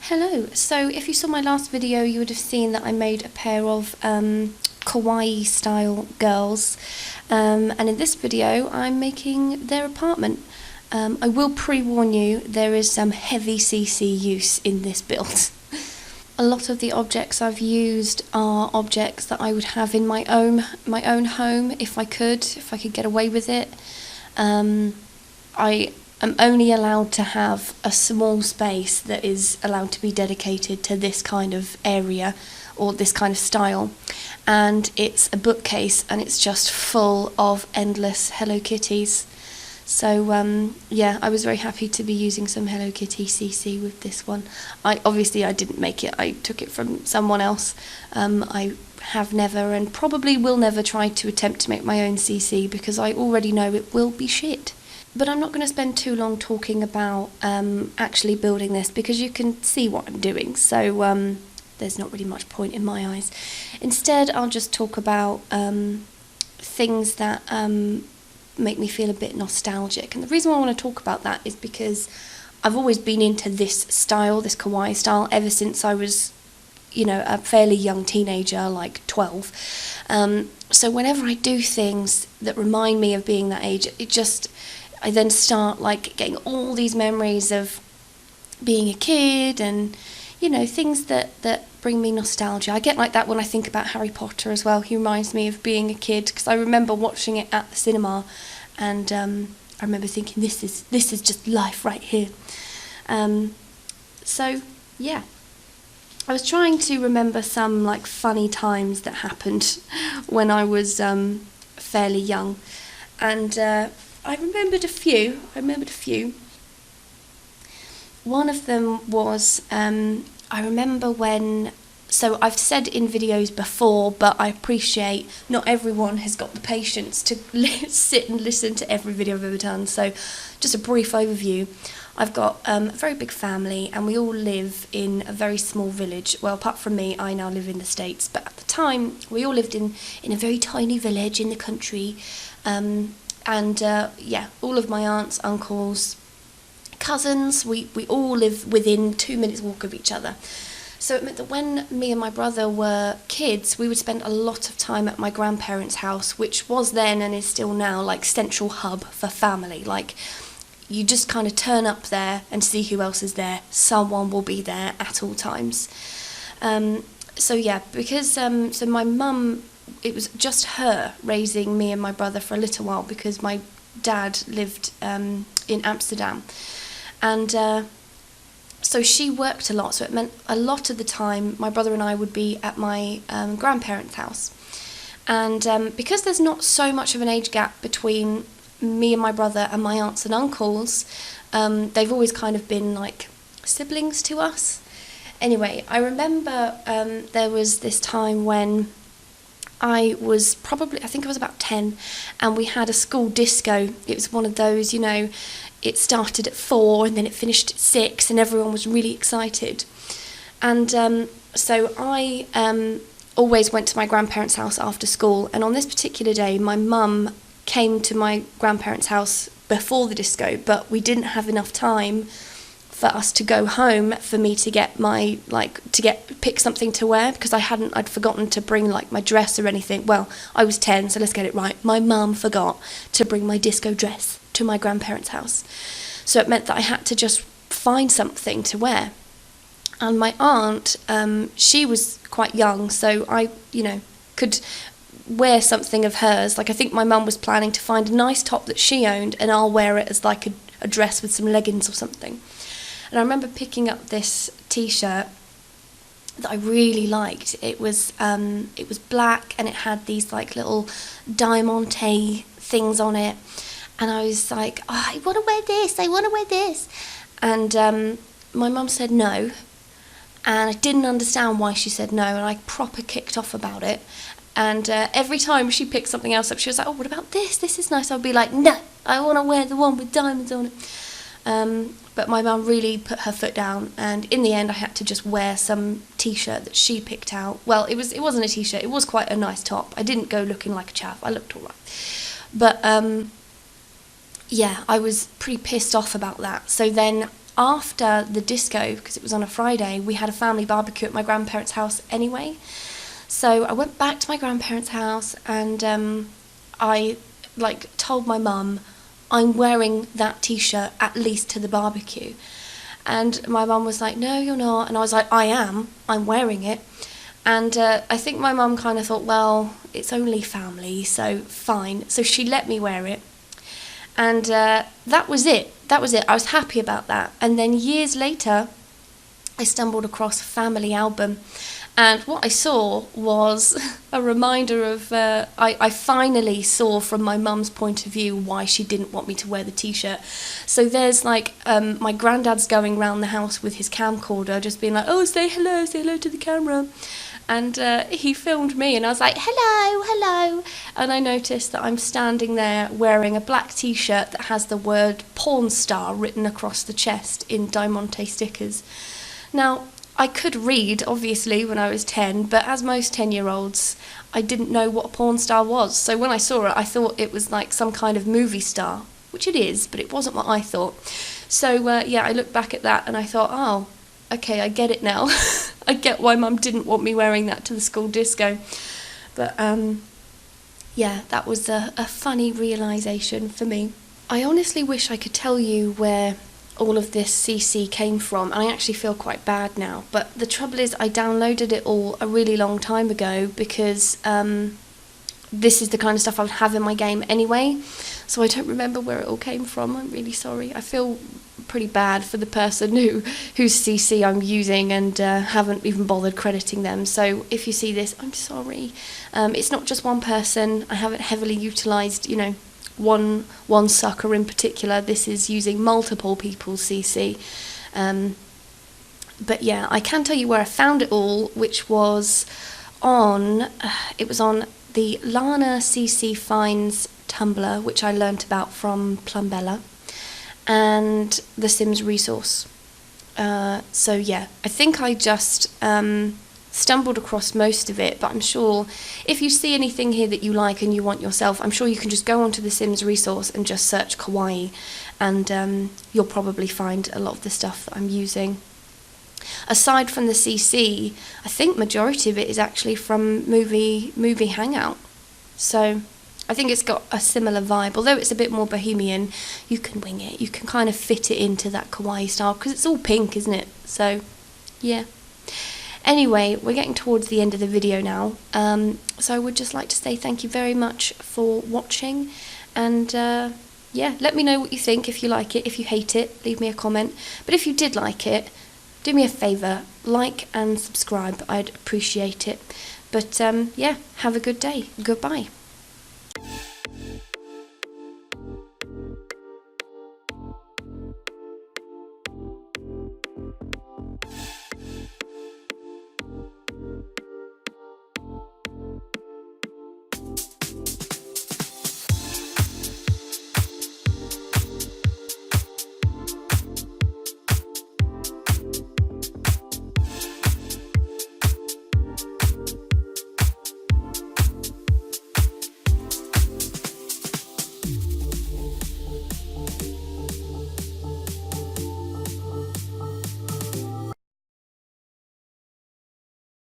Hello, so if you saw my last video you would have seen that I made a pair of Kawaii style girls, and in this video I'm making their apartment. I will pre-warn you, there is some heavy CC use in this build. A lot of the objects I've used are objects that I would have in my own home if I could get away with it. I'm only allowed to have a small space that is allowed to be dedicated to this kind of area or this kind of style, and it's a bookcase and it's just full of endless Hello Kitties. So yeah, I was very happy to be using some Hello Kitty CC with this one. I didn't make it, I took it from someone else. I have never and probably will never try to attempt to make my own CC because I already know it will be shit. But I'm not going to spend too long talking about actually building this because you can see what I'm doing, so there's not really much point in my eyes. Instead, I'll just talk about things that make me feel a bit nostalgic. And the reason why I want to talk about that is because I've always been into this style, this Kawaii style, ever since I was, you know, a fairly young teenager, like 12. So whenever I do things that remind me of being that age, I then start like getting all these memories of being a kid and, you know, things that bring me nostalgia. I get like that when I think about Harry Potter as well. He reminds me of being a kid because I remember watching it at the cinema, and I remember thinking this is just life right here. So yeah, I was trying to remember some like funny times that happened when I was fairly young, and I remembered a few. One of them was, I remember when, so I've said in videos before, but I appreciate not everyone has got the patience to sit and listen to every video I've ever done. So just a brief overview. I've got a very big family and we all live in a very small village. Well, apart from me, I now live in the States, but at the time we all lived in a very tiny village in the country. Yeah, all of my aunts, uncles, cousins, we all live within 2 minutes walk of each other. So it meant that when me and my brother were kids, we would spend a lot of time at my grandparents' house, which was then and is still now like central hub for family. Like, you just kind of turn up there and see who else is there. Someone will be there at all times. So yeah, because so my mum, it was just her raising me and my brother for a little while because my dad lived in Amsterdam, and so she worked a lot, so it meant a lot of the time my brother and I would be at my grandparents' house. And because there's not so much of an age gap between me and my brother and my aunts and uncles, they've always kind of been like siblings to us. Anyway, I remember there was this time when I think I was about 10, and we had a school disco. It was one of those, you know, it started at 4 and then it finished at 6 and everyone was really excited. And so I always went to my grandparents' house after school, and on this particular day my mum came to my grandparents' house before the disco, but we didn't have enough time for us to go home for me to get pick something to wear, because I'd forgotten to bring like my dress or anything. Well, I was 10, so let's get it right. My mum forgot to bring my disco dress to my grandparents' house. So it meant that I had to just find something to wear. And my aunt, she was quite young, so I, you know, could wear something of hers. Like, I think my mum was planning to find a nice top that she owned and I'll wear it as like a dress with some leggings or something. And I remember picking up this t-shirt that I really liked. It was black and it had these like little diamante things on it. And I was like, oh, I want to wear this. And my mum said no. And I didn't understand why she said no. And I proper kicked off about it. And every time she picked something else up, she was like, oh, what about this? This is nice. I'd be like, no, I want to wear the one with diamonds on it. But my mum really put her foot down, and in the end I had to just wear some t-shirt that she picked out. Well, it wasn't a t-shirt, it was quite a nice top. I didn't go looking like a chav, I looked alright. But yeah, I was pretty pissed off about that. So then after the disco, because it was on a Friday, we had a family barbecue at my grandparents' house anyway. So I went back to my grandparents' house, and I told my mum, I'm wearing that t-shirt at least to the barbecue. And my mum was like, no, you're not. And I was like, I'm wearing it. And I think my mum kind of thought, well, it's only family, so fine. So she let me wear it. And that was it. I was happy about that. And then years later, I stumbled across a family album. And what I saw was a reminder of, I finally saw from my mum's point of view why she didn't want me to wear the t-shirt. So there's my granddad's going around the house with his camcorder, just being like, oh, say hello to the camera. And he filmed me, and I was like, hello. And I noticed that I'm standing there wearing a black t-shirt that has the word porn star written across the chest in Diamante stickers. Now, I could read, obviously, when I was 10, but as most 10-year-olds, I didn't know what a porn star was. So when I saw it, I thought it was like some kind of movie star, which it is, but it wasn't what I thought. So, I looked back at that and I thought, oh, okay, I get it now. I get why Mum didn't want me wearing that to the school disco. But, that was a funny realisation for me. I honestly wish I could tell you where all of this CC came from, and I actually feel quite bad now, but the trouble is I downloaded it all a really long time ago because this is the kind of stuff I would have in my game anyway, so I don't remember where it all came from. I'm really sorry. I feel pretty bad for the person whose CC I'm using and haven't even bothered crediting them, so if you see this, I'm sorry. It's not just one person. I haven't heavily utilised, one sucker in particular. This is using multiple people's CC. But yeah, I can tell you where I found it all, which was on the Lana CC Finds Tumblr, which I learnt about from Plumbella, and the Sims resource. So yeah, I think I just stumbled across most of it, but I'm sure if you see anything here that you like and you want yourself, I'm sure you can just go onto the Sims resource and just search Kawaii, and you'll probably find a lot of the stuff that I'm using. Aside from the CC, I think majority of it is actually from movie Hangout, so I think it's got a similar vibe. Although it's a bit more bohemian, you can wing it, you can kind of fit it into that Kawaii style, because it's all pink, isn't it? So yeah. Anyway, we're getting towards the end of the video now, so I would just like to say thank you very much for watching, and let me know what you think, if you like it, if you hate it, leave me a comment, but if you did like it, do me a favour, like and subscribe, I'd appreciate it. But have a good day, goodbye.